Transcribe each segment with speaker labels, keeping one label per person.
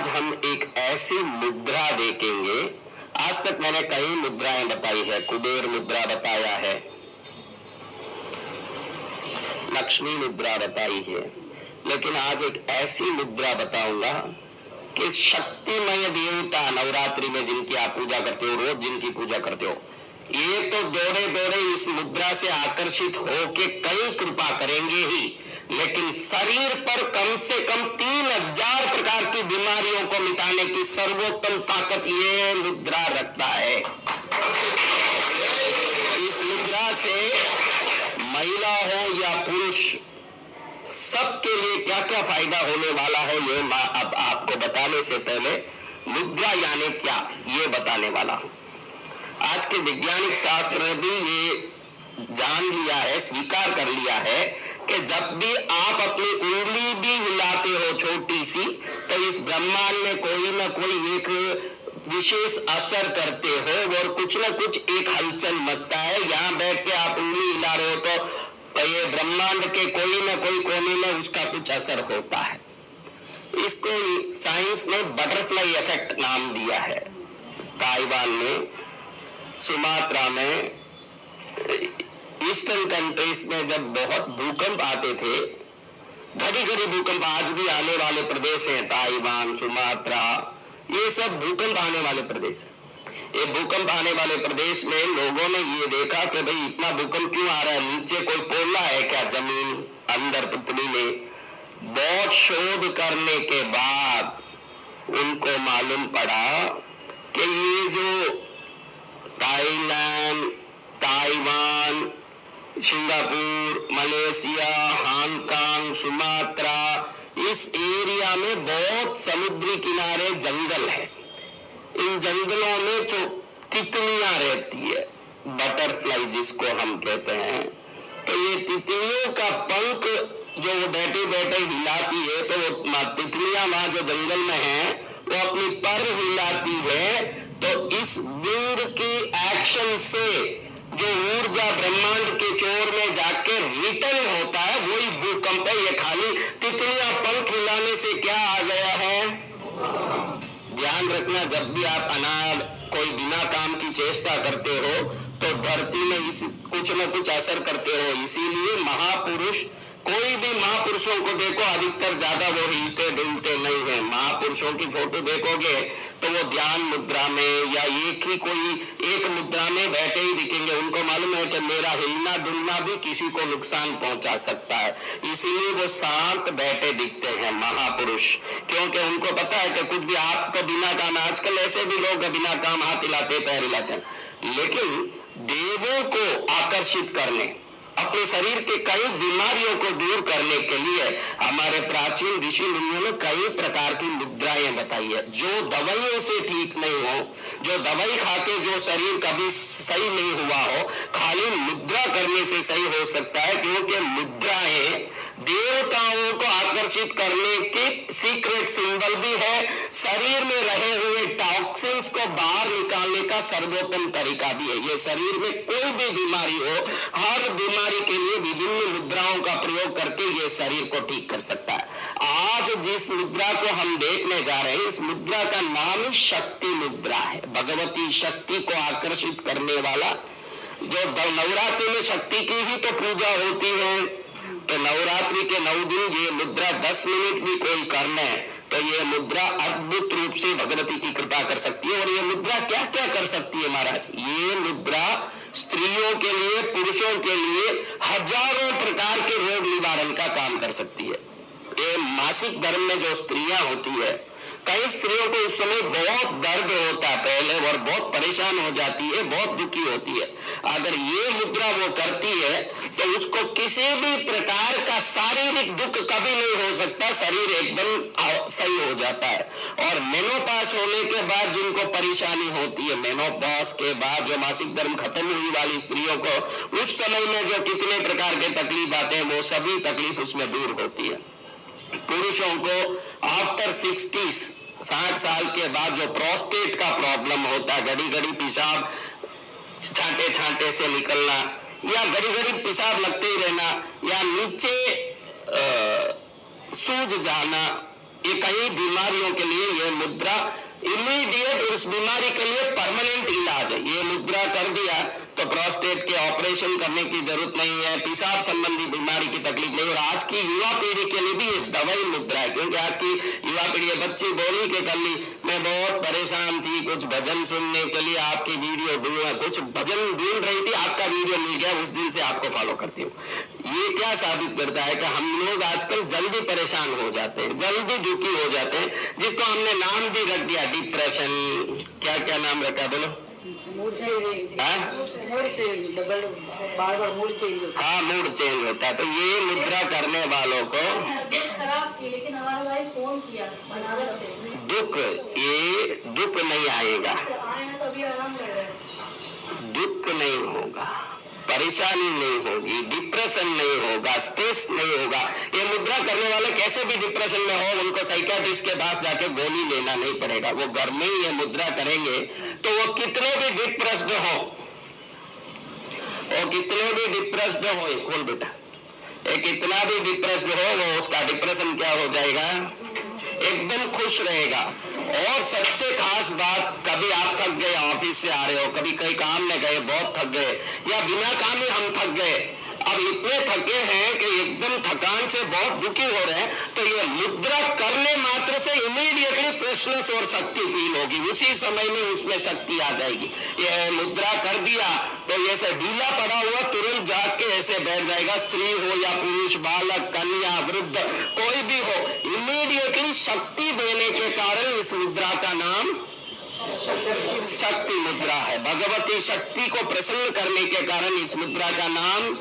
Speaker 1: आज हम एक ऐसी मुद्रा देखेंगे। आज तक मैंने कई मुद्राएं बताई है, कुबेर मुद्रा बताया है, लक्ष्मी मुद्रा बताई है, लेकिन आज एक ऐसी मुद्रा बताऊंगा कि शक्तिमय देवता नवरात्रि में जिनकी आप पूजा करते हो, रोज जिनकी पूजा करते हो, ये तो दौड़े दौड़े इस मुद्रा से आकर्षित होके कई कृपा करेंगे ही, लेकिन शरीर पर कम से कम 3000 प्रकार की बीमारियों को मिटाने की सर्वोत्तम ताकत ये मुद्रा रखता है। इस मुद्रा से महिला हो या पुरुष सबके लिए क्या क्या फायदा होने वाला है, ये अब आपको बताने से पहले मुद्रा यानी क्या ये बताने वाला हूं। आज के वैज्ञानिक शास्त्र ने भी ये जान लिया है, स्वीकार कर लिया है कि जब भी आप अपनी उंगली भी हिलाते हो छोटी सी, तो इस ब्रह्मांड में कोई ना कोई एक विशेष असर करते हो और कुछ ना कुछ एक हलचल मचता है। यहाँ बैठ के आप उंगली हिला रहे हो तो ये ब्रह्मांड के कोई ना कोई कोने में उसका कुछ असर होता है। इसको साइंस ने बटरफ्लाई इफेक्ट नाम दिया है। ताइवान में, सुमात्रा में, ईस्टर्न कंट्रीज में जब बहुत भूकंप आते थे, घड़ी घड़ी भूकंप आज भी आने वाले प्रदेश हैं, ताइवान, सुमात्रा, ये सब भूकंप आने वाले प्रदेश हैं। ये भूकंप आने वाले प्रदेश में लोगों ने ये देखा कि भाई इतना भूकंप क्यों आ रहा है, नीचे कोई पोला है क्या जमीन अंदर पृथ्वी में। बहुत शोध करने के बाद उनको मालूम पड़ा कि ये जो Thailand, Taiwan, Singapore, Malaysia, Hong Kong, Sumatra, इस एरिया में बहुत समुद्री किनारे जंगल है। इन जंगलों में जो तितलियां रहती है, बटरफ्लाई जिसको हम कहते हैं, तो ये तितलियों का पंख जो वो बैठे बैठे हिलाती है, तो वो तितलियां वहां जो जंगल में है वो अपनी पर हिलाती है, तो इस विंग की एक्शन से जो ऊर्जा ब्रह्मांड के चोर में जाके रिटर्न होता है, वही भूकंप है। ये खाली तितलियां पंख हिलाने से क्या आ गया है? ध्यान रखना, जब भी आप अनाद कोई बिना काम की चेष्टा करते हो तो धरती में इस कुछ न कुछ असर करते हो। इसीलिए महापुरुष, कोई भी महापुरुषों को देखो, अधिकतर ज्यादा वो हिलते डुलते नहीं है। महापुरुषों की फोटो देखोगे तो वो ध्यान मुद्रा में या एक मुद्रा में बैठे ही दिखेंगे। उनको मालूम है कि मेरा हिलना डुलना भी किसी को नुकसान पहुंचा सकता है, इसीलिए वो शांत बैठे दिखते हैं महापुरुष, क्योंकि उनको पता है कि कुछ भी आपको बिना काम, आजकल ऐसे भी लोग बिना काम हाथ हिलाते पैर हिलाते हैं, लेकिन देवों को आकर्षित करने, अपने शरीर के कई बीमारियों को दूर करने के लिए हमारे प्राचीन ऋषि मुनियों ने कई प्रकार की मुद्राएं बताई है। जो दवाइयों से ठीक नहीं हो, जो दवाई खाके जो शरीर कभी सही नहीं हुआ हो, खाली मुद्रा करने से सही हो सकता है, क्योंकि मुद्राएं देवताओं को आकर्षित करने की सीक्रेट सिंबल भी है, शरीर में रहे हुए टॉक्सिन्स को बाहर निकालने का सर्वोत्तम तरीका भी है। ये शरीर में कोई भी बीमारी हो, हर बीमारी के लिए विभिन्न मुद्राओं का प्रयोग करके ये शरीर को ठीक कर सकता है। आज जिस मुद्रा को हम देखने जा रहे हैं, इस मुद्रा का नाम शक्ति मुद्रा है। भगवती शक्ति को आकर्षित करने वाला, जो नवरात्रि में शक्ति की ही तो पूजा होती है, तो नवरात्रि के 9 दिन ये मुद्रा 10 मिनट भी कोई करना है तो ये मुद्रा अद्भुत रूप से भगवती की कृपा कर सकती है। और ये मुद्रा क्या क्या कर सकती है महाराज? ये मुद्रा स्त्रियों के लिए, पुरुषों के लिए हजारों प्रकार के रोग निवारण का काम कर सकती है। ये मासिक धर्म में जो स्त्रियां होती है, कई स्त्रियों को उस समय बहुत दर्द होता है पहले और बहुत परेशान हो जाती है, बहुत दुखी होती है। अगर ये मुद्रा वो करती है तो उसको किसी भी प्रकार का शारीरिक दुख कभी नहीं हो सकता, शरीर एकदम सही हो जाता है। और मेनोपास होने के बाद जिनको परेशानी होती है, मेनोपास के बाद जो मासिक धर्म खत्म हुई वाली स्त्रियों को उस समय में जो कितने प्रकार के तकलीफ आते हैं, वो सभी तकलीफ उसमें दूर होती है। पुरुषों को आफ्टर 60 साल के बाद जो प्रोस्टेट का प्रॉब्लम होता है, घड़ी घड़ी पेशाब छांटे छांटे से निकलना, या घड़ी घड़ी पेशाब लगते ही रहना, या नीचे सूज जाना, ये कई बीमारियों के लिए ये मुद्रा इमीडिएट उस बीमारी के लिए परमानेंट इलाज है। ये मुद्रा कर दिया तो प्रोस्टेट के ऑपरेशन करने की जरूरत नहीं है, पेशाब संबंधी बीमारी की तकलीफ नहीं। और आज की युवा पीढ़ी के लिए भी ये दवाई मुद्रा है, क्योंकि आज की युवा पीढ़ी बच्ची बोली के कल मैं बहुत परेशान थी, कुछ भजन सुनने के लिए आपकी वीडियो कुछ भजन ढूंढ रही थी, आपका वीडियो मिल गया, उस दिन से आपको फॉलो करती हूँ। ये क्या साबित करता है कि हम लोग आजकल जल्दी परेशान हो जाते हैं, जल्दी दुखी हो जाते हैं, जिसको हमने नाम भी रख दिया डिप्रेशन। क्या क्या नाम रखा बोलो? हाँ, मूड चेंज होता है। तो ये मुद्रा करने वालों को
Speaker 2: लेकिन हमारा भाई फोन किया बनारस से,
Speaker 1: ये दुख नहीं आएगा, दुख नहीं होगा, परेशानी नहीं होगी, डिप्रेशन नहीं होगा, स्ट्रेस नहीं होगा। ये मुद्रा करने वाले कैसे भी डिप्रेशन में हो, उनको साइकियाट्रिस्ट के पास जाके गोली लेना नहीं पड़ेगा। वो घर में ही ये मुद्रा करेंगे तो वो कितने भी डिप्रेस्ड हो, वो कितने भी डिप्रेस्ड हो, खोल बेटा, ये कितना भी डिप्रेस्ड हो, वो उसका डिप्रेशन क्या हो जाएगा, एकदम खुश रहेगा। और सबसे खास बात, कभी आप थक गए, ऑफिस से आ रहे हो, कभी कहीं काम में गए, बहुत थक गए, या बिना काम में हम थक गए, अब इतने थके हैं कि एकदम थकान से बहुत दुखी हो रहे हैं, तो ये मुद्रा करने मात्र से इमीडिएटली फ्रेशनेस और शक्ति फील होगी, उसी समय में उसमें शक्ति आ जाएगी। ये मुद्रा कर दिया तो ऐसे ढीला पड़ा हुआ तुरंत जाग के ऐसे बैठ जाएगा, स्त्री हो या पुरुष, बालक, कन्या, वृद्ध, कोई भी हो, इमीडिएटली शक्ति देने के कारण इस मुद्रा का नाम शक्ति मुद्रा है। भगवती शक्ति को प्रसन्न करने के कारण इस मुद्रा का नाम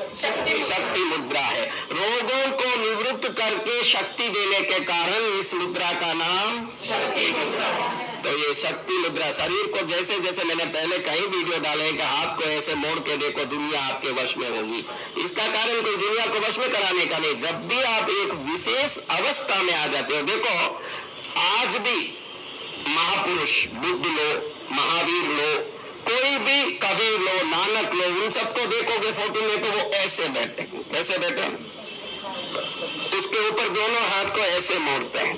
Speaker 1: शक्ति मुद्रा है। रोगों को निवृत्त करके शक्ति देने के कारण इस मुद्रा का नाम शक्ति मुद्रा है। तो ये शक्ति मुद्रा शरीर को, जैसे जैसे मैंने पहले कई वीडियो डाले कि हाथ को ऐसे मोड़ के देखो, दुनिया आपके वश में होगी। इसका कारण कोई दुनिया को वश में कराने का नहीं, जब भी आप एक विशेष अवस्था में आ जाते हो। देखो आज भी महापुरुष, बुद्ध लो, महावीर लो, कोई भी कबीर लो, नानक लो, उन सबको देखोगे फोटो में तो वो ऐसे बैठे, कैसे बैठे, उसके ऊपर दोनों हाथ को ऐसे मोड़ते हैं।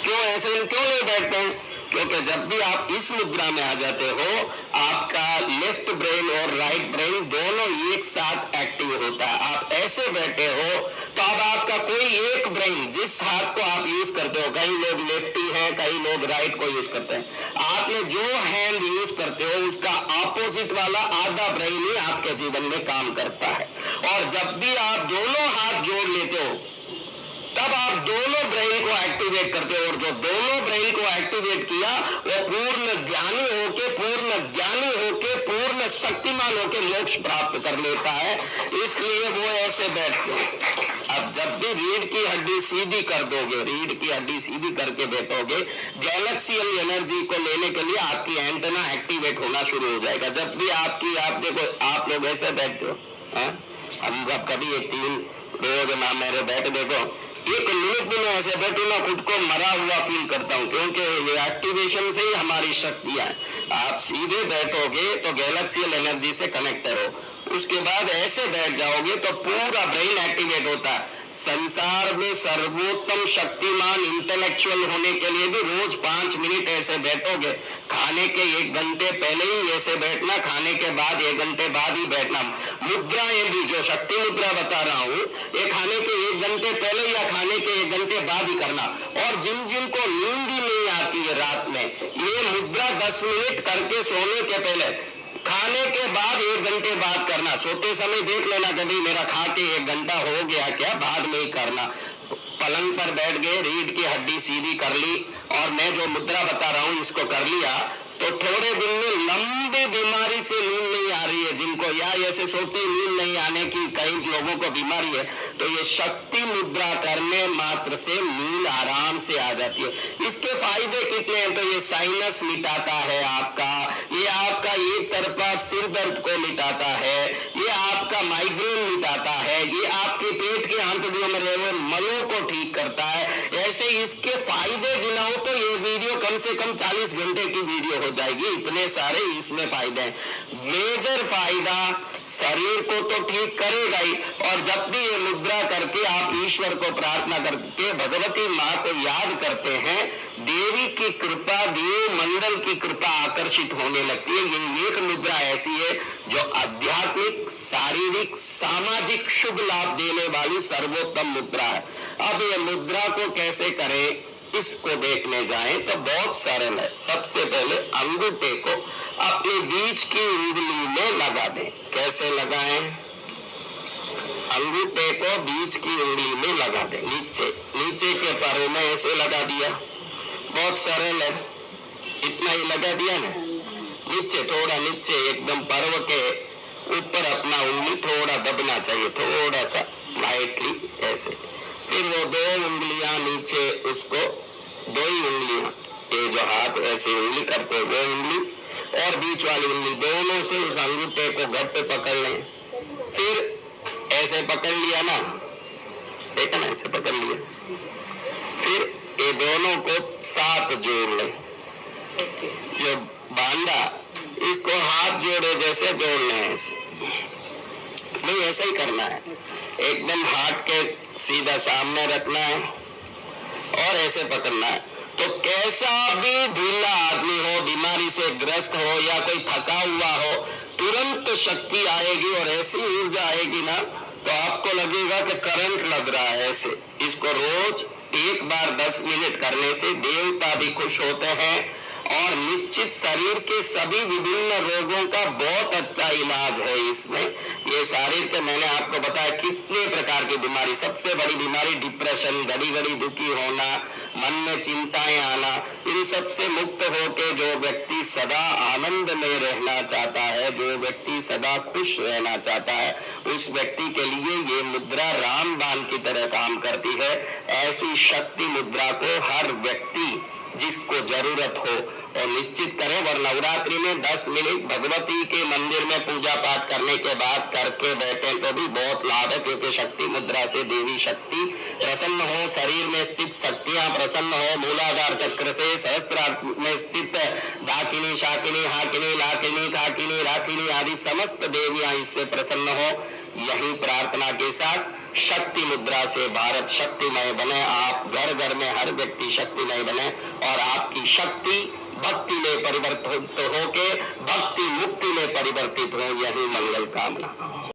Speaker 1: क्यों ऐसे, क्यों नहीं बैठते हैं? क्योंकि जब भी आप इस मुद्रा में आ जाते हो, आपका लेफ्ट ब्रेन और राइट ब्रेन दोनों एक साथ एक्टिव होता है। आप ऐसे बैठे हो तो अब आपका कोई एक ब्रेन, जिस हाथ को आप यूज करते हो, कई लोग लेफ्टी हैं, कई लोग राइट को यूज करते हैं, आपने जो हैंड यूज करते हो उसका ऑपोजिट वाला आधा ब्रेन ही आपके जीवन में काम करता है। और जब भी आप दोनों हाथ जोड़ लेते हो तब आप दोनों ब्रेन को एक्टिवेट करते हो, और जो दोनों ब्रेन को एक्टिवेट किया वो पूर्ण ज्ञानी होके, पूर्ण शक्तिमान होके मोक्ष प्राप्त कर लेता है। इसलिए वो ऐसे बैठते हैं। अब जब भी रीढ़ की हड्डी सीधी कर दोगे, रीढ़ की हड्डी सीधी करके बैठोगे, गैलेक्सियल एनर्जी को लेने के लिए आपकी एंटेना एक्टिवेट होना शुरू हो जाएगा। जब भी आपकी, आप देखो, आप लोग ऐसे बैठते हो, हम जब कभी 3 रोज ना मेरे बैठ देखो, 1 मिनट भी मैं ऐसे बैठू ना, खुद को मरा हुआ फील करता हूँ, क्योंकि ये एक्टिवेशन से ही हमारी शक्तियां है। आप सीधे बैठोगे तो गैलेक्सियल एनर्जी से कनेक्टेड हो, उसके बाद ऐसे बैठ जाओगे तो पूरा ब्रेन एक्टिवेट होता है। संसार में सर्वोत्तम शक्तिमान इंटेलेक्चुअल होने के लिए भी रोज 5 मिनट ऐसे बैठोगे। खाने के 1 घंटे पहले ही ऐसे बैठना, खाने के बाद 1 घंटे बाद ही बैठना। मुद्राएं भी, जो शक्ति मुद्रा बता रहा हूँ, ये खाने के 1 घंटे पहले या खाने के 1 घंटे बाद ही करना। और जिन जिन को नींद ही नहीं आती है रात में, ये मुद्रा 10 मिनट करके सोने के पहले, खाने के बाद 1 घंटे बाद करना। सोते समय देख लेना कभी मेरा खा के 1 घंटा हो गया क्या, बाद में ही करना। पलंग पर बैठ गए, रीढ़ की हड्डी सीधी कर ली, और मैं जो मुद्रा बता रहा हूं इसको कर लिया, तो थोड़े दिन में लंबी बीमारी से नींद नहीं आ रही है जिनको, या ऐसे सोते नींद नहीं आने की कई लोगों को बीमारी है, तो ये शक्ति मुद्रा करने मात्र से नींद आराम से आ जाती है। इसके फायदे कितने हैं? तो ये साइनस मिटाता है आपका, ये आपका एक तरफा सिर दर्द को मिटाता है, ये आपका माइग्रेन मिटाता है, ये आपके पेट के आंतड़ियों में रहे हुए मलों को ठीक करता है। ऐसे इसके फायदे गिनाओ तो ये वीडियो कम से कम 40 घंटे की वीडियो हो जाएगी, इतने सारे इसमें फायदे हैं। मेजर फायदा शरीर को तो ठीक करेगा ही, और जब भी ये मुद्रा करके आप ईश्वर को प्रार्थना करके भगवती माँ को याद करते हैं, देवी की कृपा, देव मंडल की कृपा आकर्षित होने लगती है। ये एक मुद्रा ऐसी है जो आध्यात्मिक, शारीरिक, सामाजिक शुभ लाभ देने वाली सर्वोत्तम मुद्रा है। अब ये मुद्रा को कैसे करें इसको देखने जाएं तो बहुत सरल है। सबसे पहले अंगूठे को अपने बीच की उंगली में लगा दें। कैसे लगाएं? अंगूठे को बीच की उंगली में लगा दें, नीचे के पैरों में ऐसे लगा दिया, बहुत सरल है। इतना ही लगा दिया ना, नीचे थोड़ा नीचे एकदम पर्व के ऊपर अपना उंगली थोड़ा दबना चाहिए, थोड़ा सा लाइटली ऐसे। फिर वो 2 उंगलियां नीचे, उसको 2 ही उंगलियां, ये जो हाथ ऐसे उंगली करते हैं वो उंगली और बीच वाली उंगली, दोनों से उस अंगूठे को घट्ट पकड़ लें। फिर ऐसे पकड़ लिया ना, देखा ना, ऐसे पकड़ लिया। फिर ये दोनों को साथ जोड़ लें। जो बांधा इसको हाथ जोड़े जैसे जोड़ना है, नहीं ऐसा ही करना है। एकदम हाथ के सीधा सामने रखना है और ऐसे पकड़ना है। तो कैसा भी ढीला आदमी हो, बीमारी से ग्रस्त हो या कोई थका हुआ हो, तुरंत शक्ति आएगी और ऐसी ऊर्जा आएगी ना, तो आपको लगेगा कि करंट लग रहा है ऐसे। इसको रोज एक बार 10 मिनट करने से देवता भी खुश होते हैं और निश्चित शरीर के सभी विभिन्न रोगों का बहुत अच्छा इलाज है इसमें। ये शरीर के, मैंने आपको बताया कितने प्रकार की बीमारी, सबसे बड़ी बीमारी डिप्रेशन, घड़ी घड़ी दुखी होना, मन में चिंताएं आना, इन सब से मुक्त होके जो व्यक्ति सदा आनंद में रहना चाहता है, जो व्यक्ति सदा खुश रहना चाहता है, उस व्यक्ति के लिए ये मुद्रा रामबाण की तरह काम करती है। ऐसी शक्ति मुद्रा को हर व्यक्ति जिसको जरूरत हो और निश्चित करें। और नवरात्रि में 10 मिनट भगवती के मंदिर में पूजा पाठ करने के बाद करके बैठे तो भी बहुत लाभ है, क्योंकि शक्ति मुद्रा से देवी शक्ति प्रसन्न हो, शरीर में स्थित शक्तियां प्रसन्न हो, मूलाधार चक्र से सहस्त्रार में स्थित डाकिनी, शाकिनी, हाकिनी, लाकिनी, काकिनी, राकिनी आदि समस्त देवियां इससे प्रसन्न हो। यही प्रार्थना के साथ शक्ति मुद्रा से भारत शक्तिमय बने, आप घर घर में हर व्यक्ति शक्तिमय बने और आपकी शक्ति भक्ति में परिवर्तित होके भक्ति मुक्ति में परिवर्तित हो, यही मंगल कामना।